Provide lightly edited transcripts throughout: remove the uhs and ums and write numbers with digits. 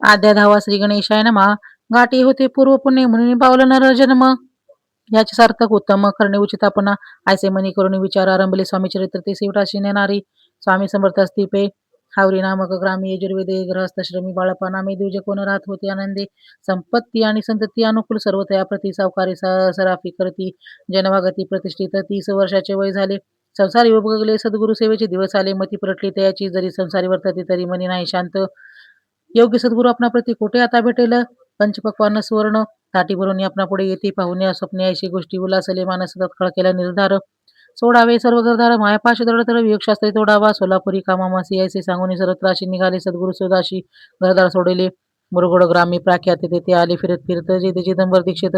आद्या धावा श्री गणेशाय नमः. गाठी होते पूर्व पुण्य म्हणून पावलं नर जन्म. याचे सार्थक उत्तम करणे उचितापणा ऐसे मनी करून विचार आरंभले स्वामी चरित्र ते शिवराशी नेणारी. स्वामी समर्थ असतिपे हावरी नामक ग्रामी यजुर्वेदे ग्रहस्थश्रमी बाळपा नामे द्विज कोण राहत होते आनंदे. संपत्ती आणि संतती अनुकूल सर्वतया प्रति सावकारी सराफी करती. जनवागती प्रतिष्ठित 30 वर्षाचे वय झाले. संसारी उपगले सद्गुरु सेवेचे दिवस आले. मती परटली तयाची जरी संसारी वर्तते तरी मनी नाही शांत. योग्य सद्गुरु आपणा प्रति कोठे आता भेटेल. पंचपक्वान्न सुवर्ण ताटी भरून आपणा पुढे येते पाहुण्या स्वप्ने ऐशी गोष्टी उल्हासले मानस तत्काळ केला निर्धार. सोडावे सर्व घरदार मायापाश दडतर वियोगशास्त्री तोडावा. सोलापुरी कामामासी ऐसे सांगून सर्वत्राशी निघाले सद्गुरु सुदाशी. घरदार सोडले मुरगोड ग्रामी प्राख्यात तेथे आले फिरत फिरत जे चिदंबर दीक्षित.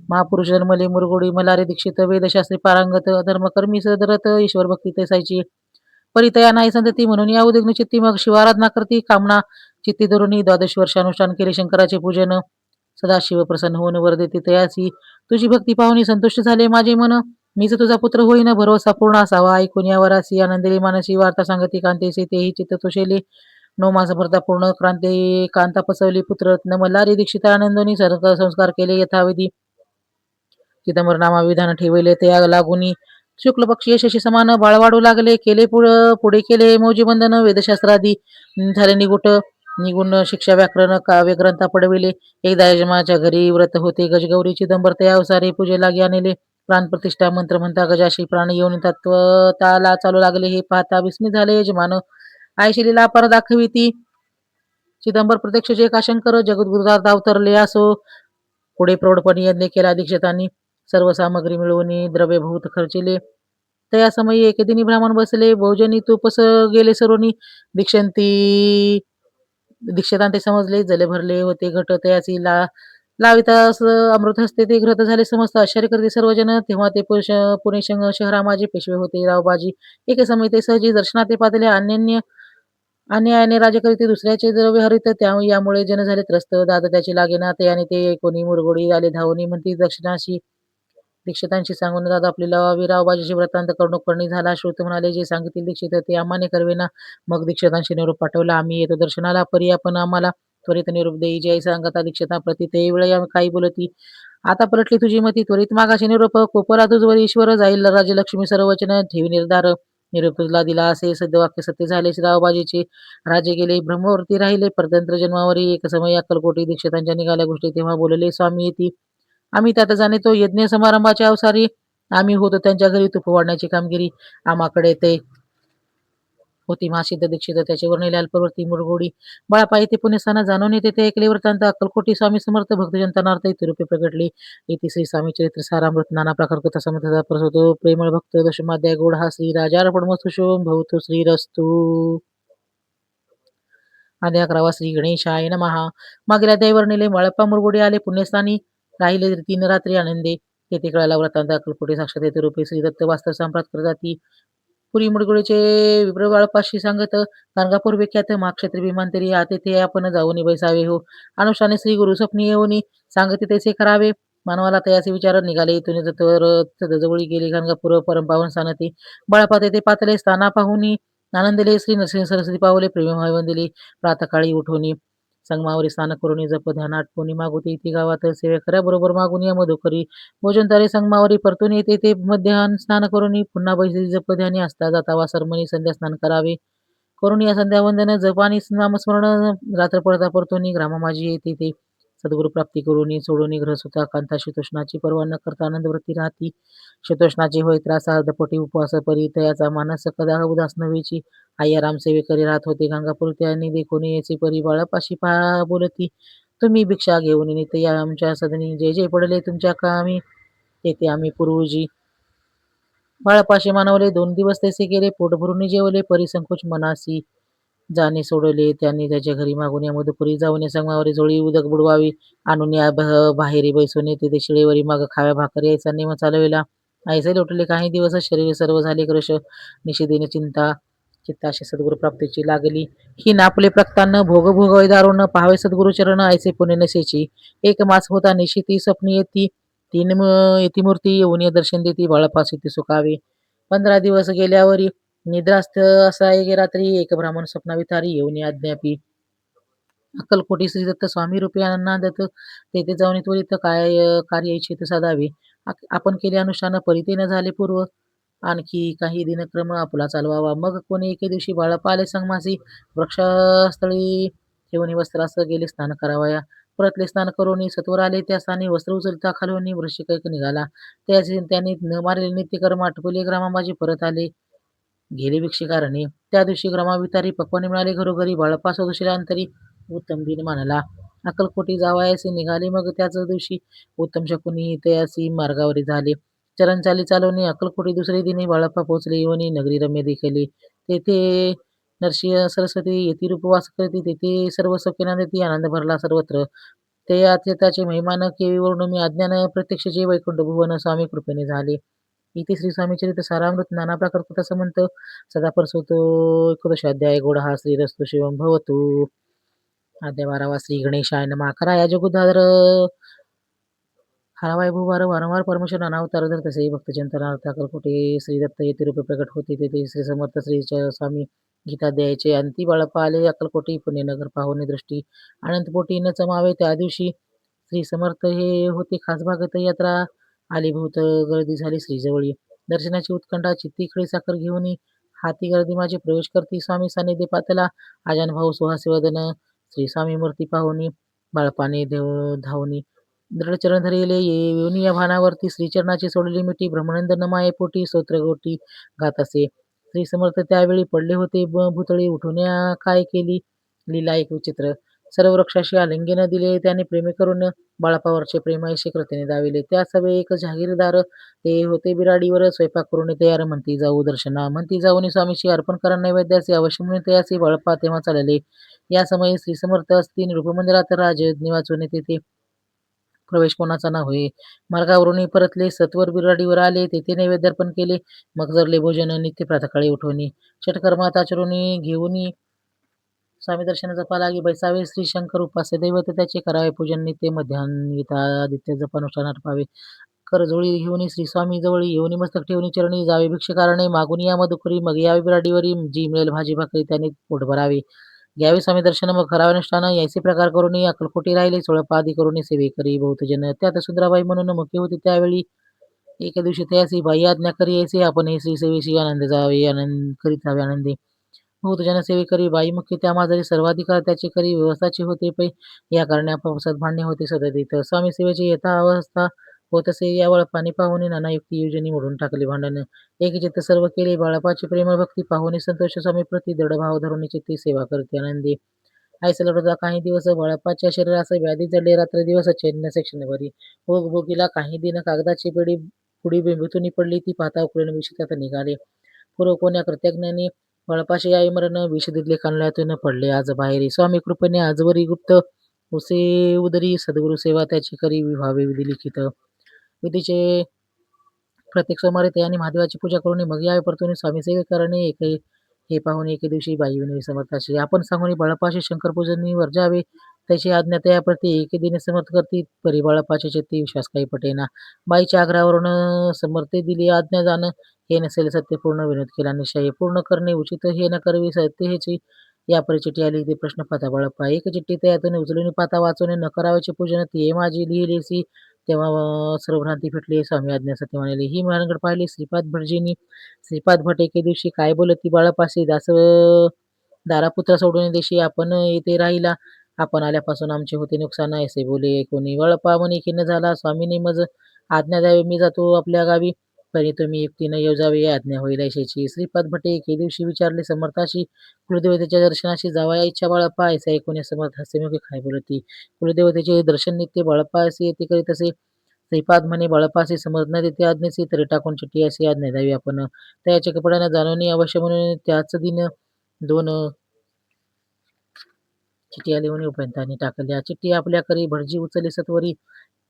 महापुरुष जन्मले मुरगोडी मलारे दीक्षित. वेदशास्त्री पारांगत धर्मकर्मी सदरत ईश्वर भक्ती तैसायची. परितया नाही संतती म्हणून या उद्विग्न चित्ती मग शिवाराधना करती कामना चित्ती धरुणी 12 वर्ष अनुष्ठान केले शंकराचे पूजन. सदाशिव प्रसन्न होऊन वर देते तयासी. तुझी भक्ती पाहुणी संतुष्ट झाले माझे मन. मीच तुझा पुत्र होईन भरोसा पूर्ण असावा. ऐकून या वरासी आनंदिली मानसी वार्ता सांगती कांतेसे तेही चित्त तोषेले. 9 मास भरता पूर्ण क्रांती कांता पसवली पुत्र मल्हारी दीक्षित आनंदोनी संस्कार केले यथाविधी. चिदंबर नामा विधान ठेवले त्या लागुनी. शुक्ल पक्षी यशस्वी समान बाळ वाढू लागले. केले पुढे केले मौजी बंधन वेदशास्त्रादी झाले निगुण शिक्षा व्याकरण काव्य ग्रंथा पडविले. एकदा यजमाच्या घरी व्रत होते गजगौरी चिदंबर त्या अवसारे पूजे लागी आणले. प्राणप्रतिष्ठा मंत्र म्हणता गजाशी प्राण येऊन तत्व ताला चालू लागले. हे पाहता विस्मित झाले यजमान. आयशी लीला अपार दाखविती. चिदंबर प्रत्यक्ष जे का शंकर जगद्गुरुदार अवतरले असो. पुढे प्रौढपणी यज्ञ केला दीक्षितांनी. सर्व सामग्री मिळवून द्रव्य बहुत खर्चिले. त्या समयी एके दिनी ब्राह्मण बसले बहुजनी तुपस गेले सर्वनी. दीक्षितांते समजले जले भरले होते घट तयासी लावितास अमृत हस्ते ते घृत झाले समस्त आश्चर्य करते सर्वजन. तेव्हा ते पुणे शहरामाजी पेशवे होते रावबाजी. एके समय ते सहजी दर्शनात ते पातले अन्यायाने राज्य करीत दुसऱ्याचे द्रव्य हरित यामुळे जन झाले त्रस्त. दाद त्याची लागेना ते आणि ते कोणी मुरगोडी आले धावणी म्हणती दीक्षितांशी सांगून दादा आपली लावावी. रावबाजीची व्रतांत करणूक करणी झाला. श्रुत म्हणाले जे सांगितले दीक्षित ते आम्हाने करवेना. मग दीक्षितांशी निरोप पाठवला आम्ही येतो दर्शनाला परी आपण आम्हाला त्वरित निरोप देई. जय सांगता दीक्षिता प्रति ते वेळ काही बोलती. आता पलटली तुझी मती त्वरित मागाशी निरोप. कोपरा तुझवर ईश्वर जाईल राजलक्ष्मी सर्व वचन ठेवी निर्धार. निरोप तुला दिला असे सद्यवाक्य सत्य झाले. रावबाजीचे राज्य गेले ब्रह्मवर्ती राहिले परतंत्र जन्मावरी. एक समय अक्कलकोटी दीक्षितांच्या निघाल्या गोष्टी तेव्हा बोलले स्वामी येती. आम्ही त्यात जाणतो यज्ञ समारंभाच्या अवसारी. आम्ही होतो त्यांच्या घरी तुप वाढण्याची कामगिरी. आम्हाकडे ते होती महासिद्ध दीक्षित त्याचे वर्णिले अल्पवर्ती मुरगोडी. बाळापायी ते पुण्यस्थाना जाणून येते ते ऐकले वृत्तांत. अक्कलकोटी स्वामी समर्थ भक्तजनतानार्थ इथे रूपे प्रगटले. येथे श्री स्वामी चरित्र सारामृत नाना प्रकार कथा समर्थता प्रसवतो प्रेमळ भक्त दशमाध्याय गोड हा श्री राजार्पणमस्तु शुभम भवतु श्रीरस्तु. आद्या 11वा श्री गणेशाय नमः. मागील अध्याय वर्णिले मळप्पा मुरगोडी आले पुण्यस्थानी. राहिले 3 रात्री आनंदे. तेथे कळाला वृत्तांत अक्कलकोटी साक्षात येथे रूपे श्री दत्त वास्तव संप्रात करताती. पुरी मुरगोडीचे विप्र बाळपाशी सांगत गाणगापूर विख्यात महाक्षत्री विमानतरी तेथे आपण जाऊन बैसावे हो. अनुष्ठाने श्री गुरु स्वप्नी येऊन सांगते तैसे करावे. मानवाला तयाचे विचार निघाले. इथून जवळी गेली गाणगापूर परमपावन स्थानते. बाळपा तेथे पातले स्थाना पाहुनी आनंदले. श्री नरसिंह सरस्वती पावले प्रेम वंदिली. प्रातकाळी उठवणी संगमावरी स्नान करून जप ध्यान आटपून मागुती इथे गावात सेवेकऱ्या बरोबर मागून या मधुकरी भोजन तारे संगमावरी परतून येते ते मध्यान स्नान करून पुन्हा बैसी जप ध्यानी असता जाता वासरमणी संध्या स्नान करावे. करून या संध्या वंदन जप आणि नामस्मरण रात्र पडता परतून ग्रामा माझी येते ते सद्गुरु प्राप्ती करून सोडून ग्रहसुता कांता शीतोष्णाची पर्वा न करता आनंद वृत्ती राहती. शीतोष्णाची होय त्रास अर्धपोटी उपवास परी तयाचा मानस कदा उदास नव्हेची. आय्याराम सेवेकरी राहत होते गाणगापूर त्यांनी देखून याची परी बाळापाशी बोलती. तुम्ही भिक्षा घेऊन नित्य या आमच्या सदनी जे जे पडले तुमच्या कामी तेथे आम्ही पूर्वजी. बाळापाशी मानवले 2 दिवस तैसे गेले. पोट भरून जेवले परिसंकोच मनासी जाणे सोडले. त्यांनी त्याच्या घरी मागून या मधुपुरी जाऊन संगमावरी जोळी उदक बुडवावी. आणून या बाहेरी बैसून तेथे शिळेवरी माग खाव्या भाकर यायचा नेम चालविला. ऐसे लोटले काही दिवस शरीर सर्व झाले कृश. निशिदिन चित्ताशी सद्गुरु प्राप्तीची लागली. ही नापले प्रक्तान भोग भोग दारुण पाहावे सद्गुरु चरण ऐसे पुणे नसेची. 1 मास होता निशिती स्वप्नी येती. 3 येती मूर्ती येऊन दर्शन देती बाळपास ती सुखावे. 15 दिवस गेल्यावरी निद्रास्थ असा एक रात्री एक ब्राह्मण स्वप्नावितारी येऊन आज्ञापी. अक्कलकोटी श्री दत्त स्वामी रूपी आनंदात तेथे जाऊन त्वरित काय कार्य इच्छित साधावे. आपण केले अनुष्ठान परिते न झाले पूर्व. आणखी काही दिनक्रम आपला चालवावा. मग कोणी एके दिवशी बाळाप्पा आले संगमासी. वृक्षस्थळी ठेवून वस्त्रास गेले स्नान करावया. परतले स्नान करून सत्वर आले. त्या स्थानी वस्त्र उचलता खालून वृश्चिक निघाला. त्यांनी न मारलेले नित्यकर्म आटपले. ग्रामाबाजी परत आले. गेले भिक्षिकारणे. त्या दिवशी ग्रामावितारी पक्वाने मिळाले घरोघरी. बाळाप्पा अंतरी उत्तम दिन मानला. अक्कलकोटी जावयाचे निघाले. मग त्याच दिवशी उत्तम शकुनी तयासी मार्गावरी झाले. चरण चालवणे अक्कलकोटी दुसरे दिनी बाळाप्पा पोहोचले. येऊनी नगरी रम्य देखिली. तेथे नरसिंह सरस्वती येती रूपवास करती. तेथे सर्व सौख्यानंदी आनंद भरला सर्वत्र. ते त्याचे महिमान केळीवरून मी अज्ञान प्रत्यक्ष जे वैकुंठ भुवन स्वामी कृपेने झाले. इथे श्री स्वामी चरित्र सारामृत नाना प्रकार कथा समंत सदा परसोतो 11 अध्याय गोड हा श्रीरस्तु शिवम भवतु. अध्याय 12 श्री गणेशाय नमः. खरा या जगुधार हरावाय भूभार वारंवार परमेश्वर नानावतार धर तसे भक्तचिंतनार्थ अक्कलकोटी श्री दत्त येथे रूपे प्रकट होते. तेथे श्री समर्थ श्री स्वामी गीताध्यायाचे अंती बाळाप्पा आले. अक्कलकोटी पुण्यनगर पाहुणे दृष्टी अनंतपोटी न चमावे. त्या दिवशी श्री समर्थ हे होते खास भागत यात्रा आली. भूत गर्दी झाली श्रीजवळी. दर्शनाची उत्कंठा चित्ती खडी साखर घेऊन हाती गर्दी माझे प्रवेश करती. स्वामी सानिध्य पातला आजान भाऊ सुहासी वदन. श्री स्वामी मूर्ती पाहुनी बाळपाने धावनी दृढचरण धरिले येऊन या भानावरती श्रीचरणाची सोडली मिठी. ब्रह्मानंद नमाये पोटी स्तोत्रगोटी गात असे. श्री समर्थ त्यावेळी पडले होते भुतळी. उठवण्या काय केली लीला एक विचित्र. सर्व वृक्षाशी आलिंगन दिले त्याने प्रेमे करून. बाळापावरचे प्रेमायशी कृतीने दाविले. त्या सभे एक जहागीरदार ते होते बिराडीवर. स्वयंपाक करून तयार म्हणती जाऊ दर्शना. म्हणती जाऊन स्वामीशी अर्पण करा नैवेद्याचे. अवश्य म्हणून तयासी बाळाप्पा तेव्हा चालले. या समयी श्री समर्थ असती रूपमंदिरात राज निवाचून तेथे प्रवेश कोणाचा ना होय. मार्गावरून परतले सत्वर बिराडीवर आले. तेथे नैवेद्य अर्पण केले. मग जरले भोजन नित्य प्रातकाळी उठवणी षटकर्मात आचरून घेऊन स्वामी दर्शन जपा लागी बैसावे. श्री शंकर उपास्य दैवत त्याचे करावे पूजन नित्य. मध्यान्विता आदित्य जपानुष्ठान अर्पावे. करजोळी घेऊन श्री स्वामी जवळ येऊन मस्तक ठेवून चरणी जावे भिक्षकारणे. मागून या मधुकरी मग यावे बिराडीवरी. जी मिळेल भाजी भाकरी त्याने पोट भरावे. घ्यावे स्वामी दर्शन मग खरावे अनुष्ठान. याचे प्रकार करून अक्कलकोटी राहिले. सोळपा आदी करून सेवे करी बहुत जन. त्यात सुंदराबाई म्हणून मुख्य होती त्यावेळी. एके दिवशी त्यासी बाई आज्ञा करी यायचे. आपण हे श्री सेवेशी आनंद जावे आनंद करीत जावे आनंदी. बहुत जन सेवे करी बाई मुख्य त्या माझे सर्वाधिकार त्याचे करी व्यवस्थाचे होते पै. या कारणे आपापसात भांडणे होते सदतीत. स्वामी सेवेची यथा अवस्था होत असे. यावळ पाणी पाहुणे नाना युक्ती योजनी मोडून टाकले भांडण. एक चित्त सर्व केले बाळापाची प्रेम भक्ती पाहुणे संतोष स्वामी प्रति दृढ भाव धरून चित्ती सेवा करते आनंदी. ऐसला रोजा काही दिवस बाळापाच्या शरीरास व्याधी जडले. रात्र दिवस चैन्य सेक्षण भरी. भोग भोगीला काही दिन कागदाची पेढी पुढी बिंबूतून पडली. ती पाहता उकळून विष त्यात निघाले. पूर्व कोण्या कृतज्ञांनी बाळापाशी आई मरण विष दिले कानल्यातून पडले आज बाहेरी. स्वामी कृपेने आजवरी गुप्त उसे उदरी सद्गुरु सेवा त्याची करी व्हावे विधी लिखित. विधीचे प्रत्येक सोमवारी त्याने महादेवाची पूजा करून मग यावे परतून स्वामी सेवे करणे. हे पाहून एके दिवशी बाई विनवी समर्थाशी आपण सांगून बाळापाशी शंकर पूजनी वर्जावे. त्याची आज्ञा त्याप्रती एके दिने समर्थ करती. परी बाळापाच्या चित्ती विश्वास काही पटेना. बाईच्या आग्रहावरून समर्थे दिली आज्ञा जाण. हे नसेल सत्य पूर्ण विनोद केला निश्चय. पूर्ण करणे उचित हे न करवी सत्य हेची. या परी चिठ्ठी आली ते प्रश्न पाहता बाळाप्पा. एक चिठ्ठी त्यातून उचलून पाहता वाचून न करावायचे पूजन ती माझी लिहिलेसी. तेव्हा सर्व भ्रांती फिटली. स्वामी आज्ञा सत्य मानली. ही महानगड पाहिली श्रीपाद भटजींनी. श्रीपाद भट एके दिवशी काय बोलती बाळापाशी. दारापुत्र सोडून देशी आपण येथे राहिला. आपण आल्यापासून आमचे होते नुकसान असे बोले कोणी. बाळाप्पा म्हणे खिन्न झाला. स्वामीने मज आज्ञा द्यावी मी जातो आपल्या गावी. परी तुम्ही एकटीनं येऊ जावे आज्ञा होईल ऐशाची. श्रीपाद भटे एके दिवशी विचारले समर्थाशी. कुलदेवतेच्या दर्शनाशी जावया इच्छा बाळाप्पा. ऐसा ऐकून समर्थ हस्यमुखी काय बोलती. कुलदेवतेचे दर्शन नित्य बाळाप्पा असे येते करीत असे. श्रीपाद म्हणे बाळाप्पाशी समर्थ न देते आज्ञेची तरी टाकून चिठ्ठी अशी आज्ञा द्यावी आपण. त्याच्या कपड्यानं जाणून अवश्य म्हणून त्याच दिन 2 चिठ्ठ्या लिहून उपयंतांनी टाकल्या. चिठ्ठी आपल्या करी भटजी उचलली सत्वरी.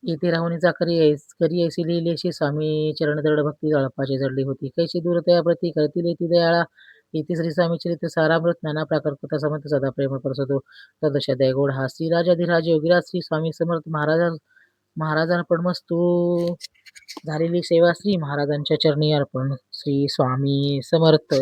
येथे राहून करी ऐसी लिहिली अशी. स्वामी चरण दृढ भक्ती बाळाप्पाची जडली होती. कैशी दूर तया प्रती करतील येती दयाळा. इथे श्री स्वामी चरित्र सारामृत नाना प्रकार कथा समंत सदा प्रेम परसतो. तदशा गोड हा श्री राजाधिराज योगीराज श्री स्वामी समर्थ महाराजांपणमस्तू झालेली सेवा श्री महाराजांच्या चरणी अर्पण. श्री स्वामी समर्थ.